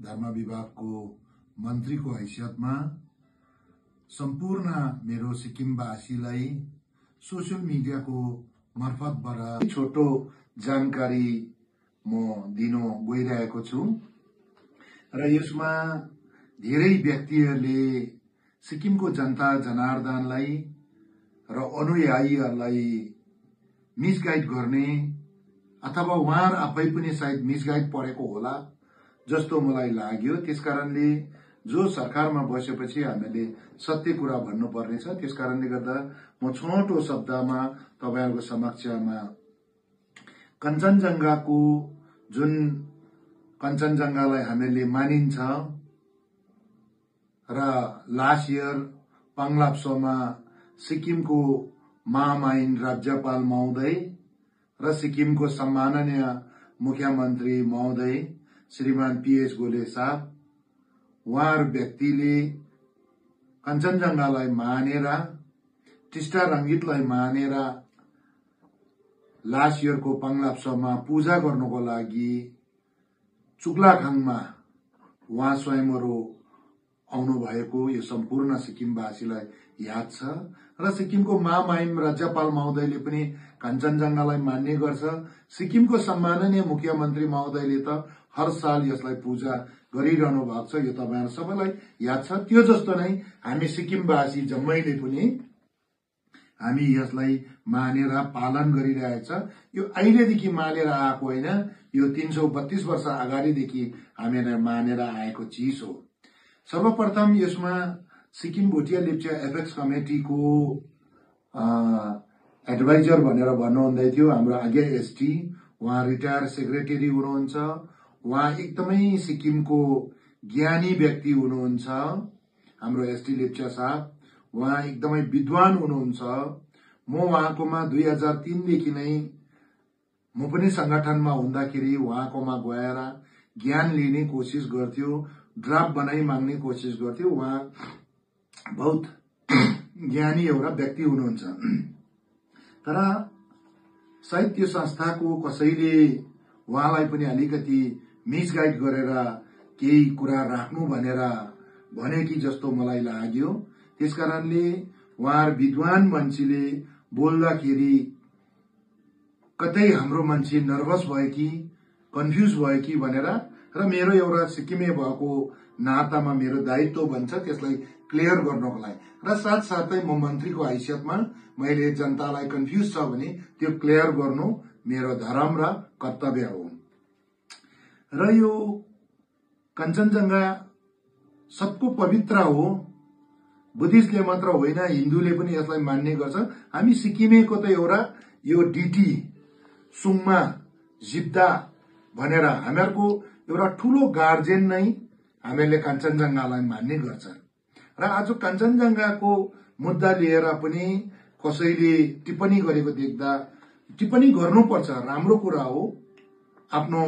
धर्म विभागको मन्त्रीको हैसियतमा सम्पूर्ण मेरो सिक्किमवासीलाई सोशल मिडियाको मार्फतबाट छोटो जानकारी म दिन गइरहेको छु र यसमा धेरै व्यक्तिहरूले सिक्किमको जनता जनार्दनलाई र अनुयायीहरूलाई मिसगाइड गर्ने अथवा उहाँहरू आफै पनि सायद मिसगाइड परेको होला जस्तो मलाई लाग्यो। त्यसकारणले जो सरकारमा बसेपछि हामीले सत्य कुरा भन्नुपर्ने छ। त्यसकारणले गर्दा म छोटो शब्दमा तपाईहरुको समक्षमा कञ्चनजंघाको जुन कञ्चनजंघालाई हामीले मानिन्छ र लास्ट इयर पाङलाब्सोमा सिक्किमको महामहिम राज्यपाल महोदय र सिक्किमको सम्माननीय मुख्यमन्त्री महोदय श्रीमान पीएस गोले साहब उहाँहरू व्यक्तिले कञ्चनजंघालाई मानेर टिस्टा रंगीतलाई मानेर लास्ट इयरको पाङलाब्सोमा पूजा गर्नको लागि चुक्लाखाङमा उहाँ स्वयंवरो आउनु भएको यो सम्पूर्ण सिक्किमवासीलाई याद छ र सिक्किमको महामहिम राज्यपाल महोदयले पनि कञ्चनजंघालाई मान्ने गर्छ। सिक्किमको सम्माननीय मुख्यमन्त्री महोदयले त हर साल यसलाई पूजा गरिरहनु भएको छ। यो तपाईहरु सबैलाई याद छ। त्यो जस्तो नै हामी सिक्किमवासी जम्मैले पनि हामी यसलाई मानेर पालन गरिरहेछ। यो अहिलेदेखि मानेर आएको होइन, यो 332 वर्ष अगाडिदेखि हामीले मानेर आएको चीज हो। सर्वप्रथम यसमा सिक्किम भोटिया लेप्चा एपेक्स कमिटीको एडभाइजर भनेर भन्नुहुँदै थियो हाम्रो आज्ञा एसटी, उहाँ रिटायर सेक्रेटरी हुनुहुन्छ। उहाँ एकदमै सिक्किमको ज्ञानी व्यक्ति हुनुहुन्छ हाम्रो एसटी लेप्चा साहब। उहाँ एकदमै विद्वान हुनुहुन्छ। म उहाँकोमा 2003 देखि नै म पनि संगठनमा हुँदाखेरि उहाँकोमा गएर ज्ञान लिने कोशिश गर्थ्यो, ड्राफ्ट बनाई माग्ने कोशिश गर्थ्यो। उहाँ बहुत ज्ञानी एउटा व्यक्ति हुनुहुन्छ। तर सायद त्यो संस्थाको कसैले उहाँलाई पनि अलिकति मिसगाइड गरेर केही कुरा राख्नु भनेर भने कि जस्तो मलाई लाग्यो। त्यसकारणले उहाँहरू विद्वान मान्छेले बोल्दाखेरि कतै हाम्रो मान्छे नर्भस भयो कि कन्फ्युज भयो कि भनेर र मेरो एउटा सिक्किमे भएको नातामा मेरो दायित्व बन्छ त्यसलाई क्लियर गर्नको लागि र साथसाथै म मन्त्रीको हैसियतमा मैले जनतालाई कन्फ्युज छ भने त्यो क्लियर गर्नु मेरो धर्म र कर्तव्य हो। र यो कञ्चनजंघा सबको पवित्र हो। बुद्धिस्टले मात्र होइन, हिन्दूले पनि यसलाई मान्ने गर्छ। हामी सिक्किमेको त एउटा यो डिटी सुङमा जिब्दा भनेर हामीहरूको एउटा ठूलो गार्जियन नै हामीले कञ्चनजंघालाई मान्ने गर्छ। र आज कञ्चनजंघाको मुद्दा लिएर पनि कसैले टिप्पणी गरेको देख्दा टिप्पणी गर्नुपर्छ, राम्रो कुरा हो। आफ्नो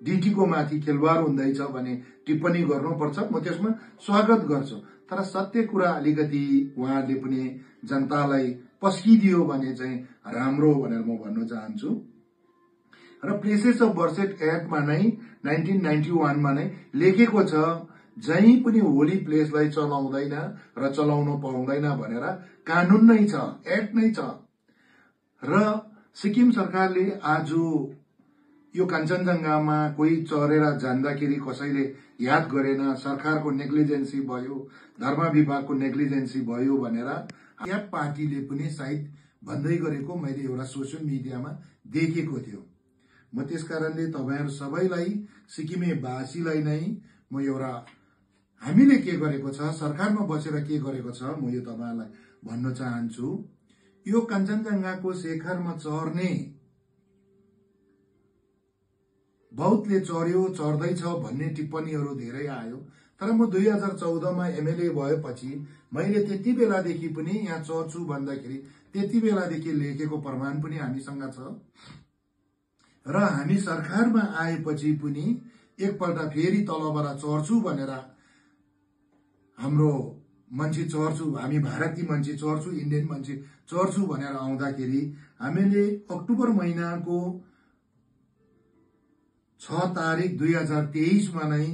डिटीको माथि खेलवाड हुँदैछ भने टिप्पणी गर्नुपर्छ, म त्यसमा स्वागत गर्छु। तर सत्य कुरा अलिकति उहाँले पनि जनतालाई पस्किदियो भने चाहिँ राम्रो भनेर म भन्न चाहन्छु। र प्लेसेस अफ वर्शिप एक्टमा नै 1991 मा नै लेखेको छ जहीँ पनि होली प्लेसलाई चलाउँदैन र चलाउनु पाउँदैन भनेर कानून नै छ, एक्ट नै छ। र सिक्किम सरकारले आज यो कञ्चनजंघामा कोही चढेर जान्दाखेरि कसैले याद गरेन, सरकारको नेग्लिजेन्सी भयो, धर्म विभागको नेग्लिजेन्सी भयो भनेर या पार्टीले पनि सायद भन्दै गरेको मैले एउटा सोशल मिडियामा देखेको थियो। म त्यसकारणले तपाईहरु सबैलाई सिक्किमेवासीलाई नै म एउटा हामीले के गरेको छ, सरकारमा बसेर के गरेको छ, म यो तपाईहरुलाई भन्न चाहन्छु। यो कञ्चनजंघाको शिखरमा चढ्ने बहुतले चढ्यो चढ्दैछ भन्ने टिप्पणीहरू धेरै आयो। तर म 2014 मा एमएलए भएपछि मैले त्यति बेलादेखि पनि यहाँ चढ्छु भन्दाखेरि त्यति बेलादेखि लेखेको प्रमाण पनि हामीसँग छ। र हामी सरकारमा आएपछि पनि एकपल्ट फेरि तलबाट चढ्छु भनेर हाम्रो मान्छे चढ्छु, हामी भारतीय मान्छे चढ्छु, इन्डियन मान्छे चढ्छु भनेर आउँदाखेरि हामीले अक्टोबर महिनाको 6 तारिक 2023 मा नै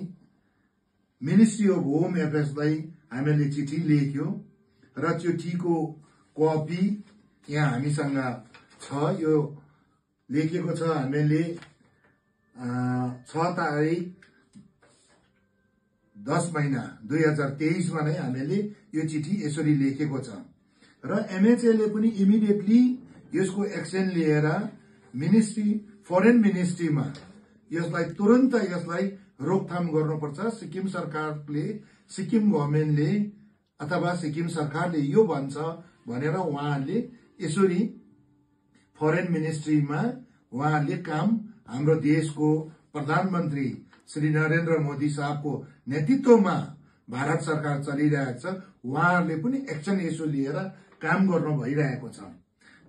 मिनिस्ट्री अफ होम एफेयर्सलाई हामीले चिठी लेख्यो र चिठीको कपी यहाँ हामीसँग छ। यो लेखेको छ हामीले 6 तारिक 10 महिना 2023 मा नै हामीले यो चिठी यसरी लेखेको छ र एमएचए पनि इमिडिएटली यसको एक्सन लिएर मिनिस्ट्री फरेन मिनिस्ट्रीमा यसलाई तुरन्त यसलाई रोकथाम गर्नुपर्छ। सिक्किम सरकारले सिक्किम गभर्नमेन्टले अथवा सिक्किम सरकारले यो भन्छ भनेर उहाँहरूले यसरी फरेन मिनिस्ट्रीमा उहाँहरूले काम हाम्रो देशको प्रधानमन्त्री श्री नरेन्द्र मोदी साहबको नेतृत्वमा भारत सरकार चलिरहेको छ। उहाँहरूले पनि एक्सन यसो लिएर काम गर्नु भइरहेको छ।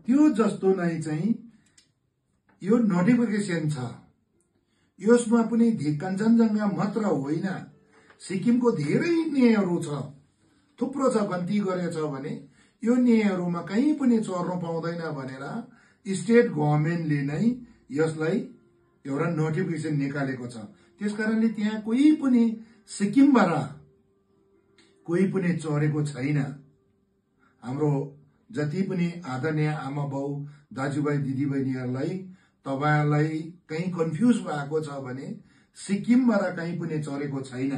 त्यो जस्तो नै चाहिँ यो नोटिफिकेसन छ। यसमा पनि कञ्चनजङ्घा मात्र होइन, सिक्किमको धेरै न्यायहरू छ, थुप्रो छ। गन्ती गरेछ भने यो न्यायहरूमा कहीँ पनि चर्न पाउँदैन भनेर स्टेट गभर्नमेन्टले नै यसलाई एउटा नोटिफिकेसन निकालेको छ। त्यसकारणले त्यहाँ कोही पनि सिक्किमबाट कोही पनि चरेको छैन। हाम्रो जति पनि आदरणीय आमा बाउ दाजुभाइ दिदीबहिनीहरूलाई तपाईहरुलाई कहीं कन्फ्युज भएको छ भने सिक्किमबाट कहीं पनि चरेको छैन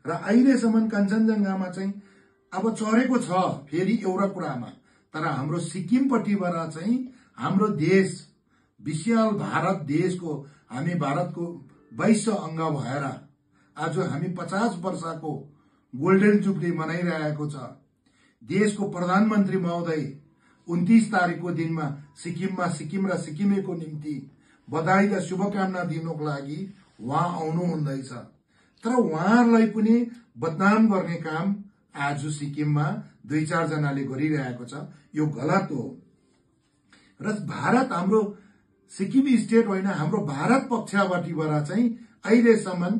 र अहिलेसम्म कञ्चनजङ्घामा चाहिँ अब चरेको छ फेरि एउटा कुरामा। तर हाम्रो सिक्किमपट्टिबाट चाहिँ हाम्रो देश विशाल भारत देशको हामी भारतको 22 अंग भएर आज हामी 50 वर्षको गोल्डन जुबली मनाइरहेको छ। देशको प्रधानमन्त्री महोदय 29 तारिकको दिनमा सिक्किममा सिक्किम र सिक्किमेको निम्ति बधाई र शुभकामना दिनको लागि उहाँ आउनु हुँदैछ। तर उहाँहरूलाई पनि बदनाम गर्ने काम आज सिक्किममा 2-4 जनाले गरिरहेको छ। यो गलत हो र भारत हाम्रो सिक्किम स्टेट होइन, हाम्रो भारत पक्षबाट चाहिँ अहिलेसम्म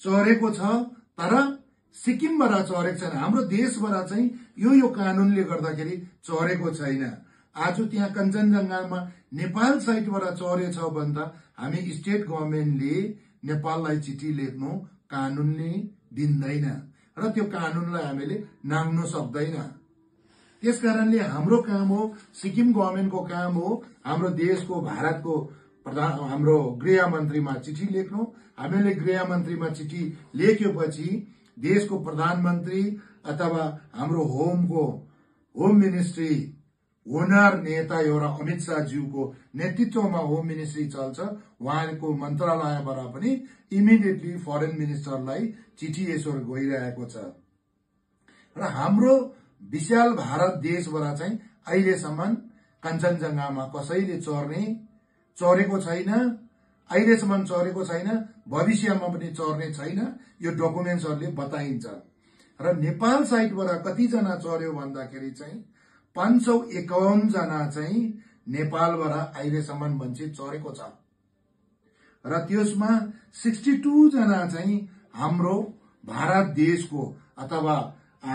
चरेको छ। तर सिक्किमबाट चरेको छैन, हाम्रो देशबाट चाहिँ यो कानूनले गर्दाखेरि चरेको छैन। आज त्यहाँ कञ्चनजङ्घामा नेपाल साइडबाट चरेछ भने त हामी स्टेट गभर्नमेन्टले नेपाललाई चिठी लेख्नु कानूनले दिँदैन र त्यो कानूनलाई हामीले नाङ्नु सक्दैन। त्यसकारणले हाम्रो काम हो, सिक्किम गभर्नमेन्टको काम हो, हाम्रो देशको भारतको हाम्रो गृह मन्त्रीमा चिठी लेख्नु। हामीले गृह मन्त्रीमा चिठी लेखेपछि देशको प्रधानमन्त्री अथवा हाम्रो होम मिनिस्ट्री ओनर नेता एउटा अमित शाहज्यूको नेतृत्वमा होम मिनिस्ट्री चल्छ। उहाँको मन्त्रालयबाट पनि इमिडिएटली फरेन मिनिस्टरलाई चिठी यसरी गइरहेको छ र हाम्रो विशाल भारत देशबाट चाहिँ अहिलेसम्म कञ्चनजङ्घामा कसैले चरेको छैन, अहिलेसम्म चरेको छैन, भविष्यमा पनि चर्ने छैन। यो डकुमेन्ट्सहरूले बताइन्छ। र नेपाल साइडबाट कतिजना चर्यो भन्दाखेरि चाहिँ 551 जना चाहिँ नेपालबाट अहिलेसम्म मान्छे चरेको छ र त्यसमा 62 जना चाहिँ हाम्रो भारत देशको अथवा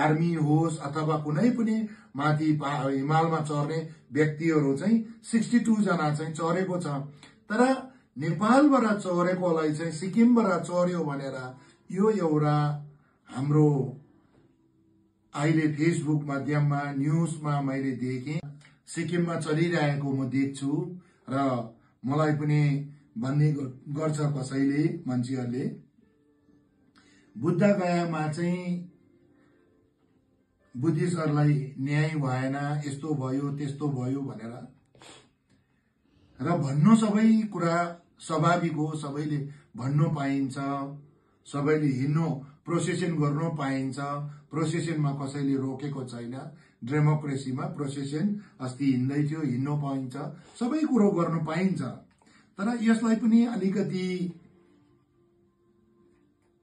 आर्मी होस् अथवा कुनै पनि माथि हिमालमा चर्ने व्यक्तिहरू चाहिँ 62 जना चाहिँ चरेको छ। तर नेपालबाट चरेकोलाई चाहिँ सिक्किमबाट चर्यो भनेर यो एउटा हाम्रो अहिले फेसबुक माध्यममा न्यूजमा मैले देखेँ, सिक्किममा चलिरहेको म देख्छु र मलाई पनि भन्ने गर्छ कसैले मान्छेहरूले बुद्धगयामा चाहिँ बुद्धिस्टहरूलाई न्याय भएन, यस्तो भयो त्यस्तो भयो भनेर र भन्नु सबै कुरा स्वाभाविक हो। सबैले भन्नु पाइन्छ, सबैले हिँड्नु प्रोसेसन गर्नु पाइन्छ। प्रोसेसनमा कसैले रोकेको छैन। डेमोक्रेसीमा प्रोसेसन अस्ति हिँड्दै थियो, हिँड्नु पाइन्छ, सबै कुरो गर्नु पाइन्छ। तर यसलाई पनि अलिकति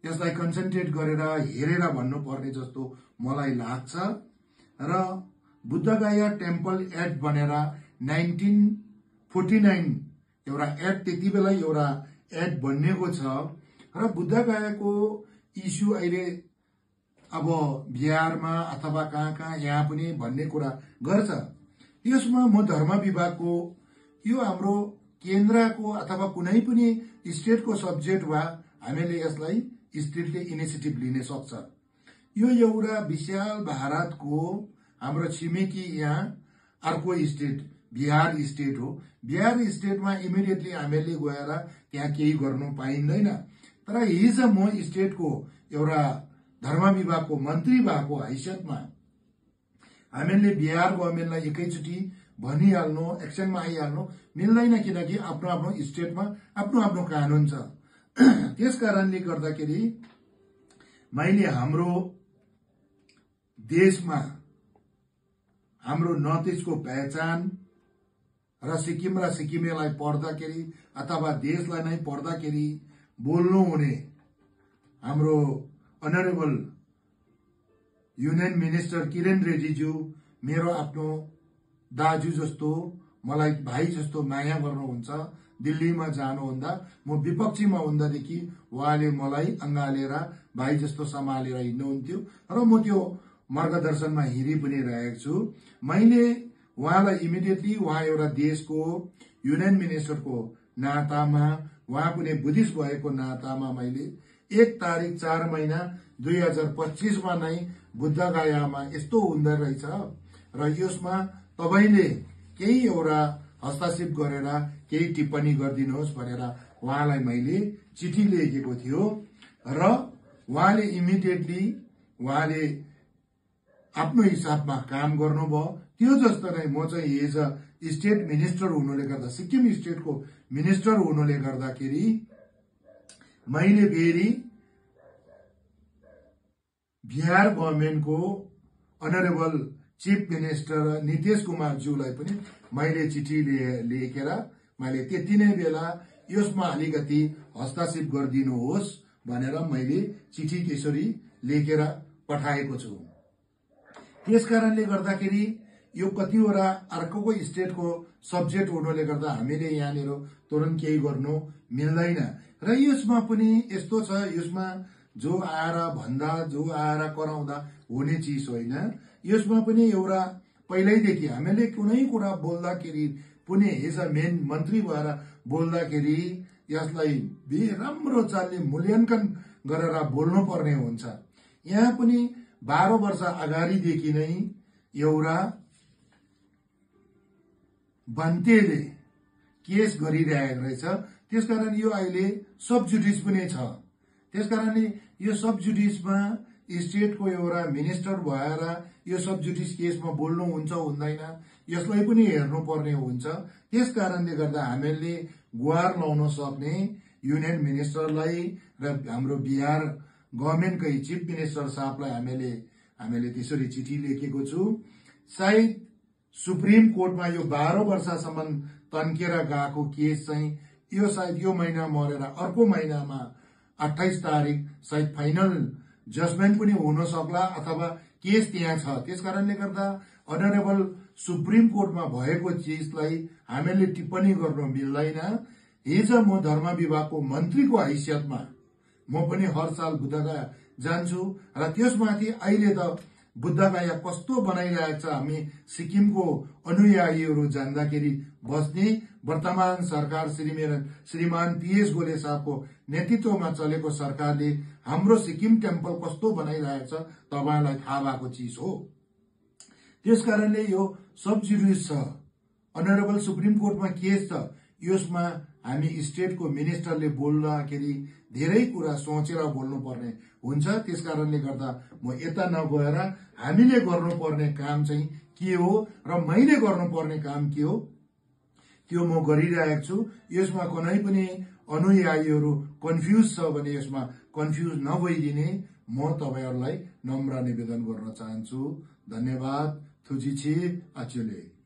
यसलाई कन्सन्ट्रेट गरेर हेरेर भन्नुपर्ने जस्तो मलाई लाग्छ। र बुद्धगया टेम्पल एक्ट भनेर 1949 एउटा एक्ट त्यति बेला एउटा एक्ट बनिएको छ र बुद्धगयाको इस्यु अहिले अब बिहारमा अथवा कहाँ यहाँ पनि भन्ने कुरा गर्छ। यसमा म धर्म विभागको यो हाम्रो केन्द्रको अथवा कुनै पनि स्टेटको सब्जेक्ट वा हामीले यसलाई स्टेटले इनिसिएटिभ लिन सक्छ। यो एउटा विशाल भारतको हाम्रो छिमेकी यहाँ अर्को स्टेट बिहार स्टेट हो। बिहार स्टेटमा इमिडिएटली हामीले गएर त्यहाँ केही गर्नु पाइँदैन। तर हिजो म स्टेटको एउटा धर्म विभागको मन्त्री भएको हैसियतमा हामीले बिहार गभर्मेन्टलाई एकैचोटि भनिहाल्नु, एक्सनमा आइहाल्नु मिल्दैन, किनकि आफ्नो आफ्नो स्टेटमा आफ्नो आफ्नो कानून छ। त्यस कारणले गर्दाखेरि मैले हाम्रो देशमा हाम्रो नर्थ इस्टको पहिचान र सिक्किमेलाई पढ्दाखेरि अथवा देशलाई नै पढ्दाखेरि बोल्नु हुने हाम्रो अनरेबल युनियन मिनिस्टर किरेन रेड्डीज्यू मेरो आफ्नो दाजु जस्तो, मलाई भाइ जस्तो माया गर्नुहुन्छ। दिल्लीमा जानुहुँदा म विपक्षीमा हुँदादेखि उहाँले मलाई अँगालेर भाइ जस्तो सम्हालेर हिँड्नुहुन्थ्यो र म त्यो मार्गदर्शनमा हिँडी पनि रहेको छु। मैले उहाँलाई इमिडिएटली उहाँ एउटा देशको युनियन मिनिस्टरको नातामा, उहाँ कुनै बुद्धिस्ट भएको नातामा मैले 1 तारिक 4 महिना 2025 मा नै बुद्धगयामा यस्तो हुँदो रहेछ र यसमा तपाईले केही एउटा हस्तक्षेप गरेर केही टिप्पणी गरिदिनुहोस् भनेर उहाँलाई मैले चिठी लेखेको थियो र उहाँले इमिडिएटली उहाँले आफ्नो हिसाबमा काम गर्नुभयो। त्यो जस्तो नै म चाहिँ एज अ स्टेट मिनिस्टर हुनुले गर्दा, सिक्किम स्टेटको मिनिस्टर हुनुले गर्दाखेरि मैले फेरि बिहार गभर्मेन्टको honourable chief minister Nitish Kumar ज्यूलाई पनि मैले चिठी लेखेर मैले त्यति नै बेला यसमा अलिकति हस्तक्षेप गरिदिनुहोस् भनेर मैले चिठी त्यसरी लेखेर पठाएको छु। त्यसकारणले गर्दाखेरि यो कतिवटा अर्को स्टेटको सब्जेक्ट हुनुले गर्दा हामीले यहाँनिर तुरन्त केही गर्नु मिल्दैन र यसमा पनि यस्तो छ, यसमा जो आएर भन्दा, जो आएर कराउँदा हुने चिज होइन। यसमा पनि एउटा पहिल्यैदेखि हामीले कुनै कुरा बोल्दाखेरि पनि एज अ मेन मन्त्री भएर बोल्दाखेरि यसलाई राम्रो चालले मूल्याङ्कन गरेर बोल्नुपर्ने हुन्छ। यहाँ पनि 12 वर्ष अगाडिदेखि नै एउटा बन्तेले केस गरिरहेको रहेछ। त्यसकारण यो अहिले सब जुडिस पनि छ। त्यसकारणले यो सब जुडिसमा स्टेटको एउटा मिनिस्टर भएर यो सब जुडिस केसमा बोल्नु हुन्छ हुँदैन यसलाई पनि हेर्नुपर्ने हुन्छ। त्यस कारणले गर्दा हामीले गुहार लाउन सक्ने युनियन मिनिस्टरलाई र हाम्रो बिहार गभर्मेन्टकै चिफ मिनिस्टर साहबलाई हामीले त्यसरी चिठी लेखेको छु। सायद सुप्रिम कोर्टमा यो 12 वर्षसम्म तन्केर गएको केस चाहिँ यो सायद यो महिना मरेर अर्को महिनामा 28 तारिक सायद फाइनल जजमेन्ट पनि हुन सक्ला अथवा केस त्यहाँ छ। त्यसकारणले गर्दा अनरेबल सुप्रिम कोर्टमा भएको चिजलाई हामीले टिप्पणी गर्न मिल्दैन। हिजो म धर्म विभागको मन्त्रीको हैसियतमा म पनि हर साल बुद्धगया जान्छु र त्यसमाथि अहिले त बुद्धगया कस्तो बनाइरहेको छ, हामी सिक्किमको अनुयायीहरू जान्दाखेरि बस्ने वर्तमान सरकार श्रीमान पीएस गोले साहबको नेतृत्वमा चलेको सरकारले हाम्रो सिक्किम टेम्पल कस्तो बनाइरहेको छ तपाईलाई थाहा भएको चिज हो। त्यसकारणले यो सब जुडिस छ, अनरेबल सुप्रिम कोर्टमा केस छ। यसमा हामी स्टेटको मिनिस्टरले बोल्दाखेरि धेरै कुरा सोचेर बोल्नुपर्ने हुन्छ। त्यसकारणले गर्दा म यता नगएर हामीले गर्नुपर्ने काम चाहिँ के हो र मैले गर्नुपर्ने काम के हो त्यो म गरिरहेको छु। यसमा कुनै पनि अनुयायीहरू कन्फ्युज छ भने यसमा कन्फ्युज नभइदिने म तपाईहरुलाई नम्र निवेदन गर्न चाहन्छु। धन्यवाद। थुजिछि आचुले।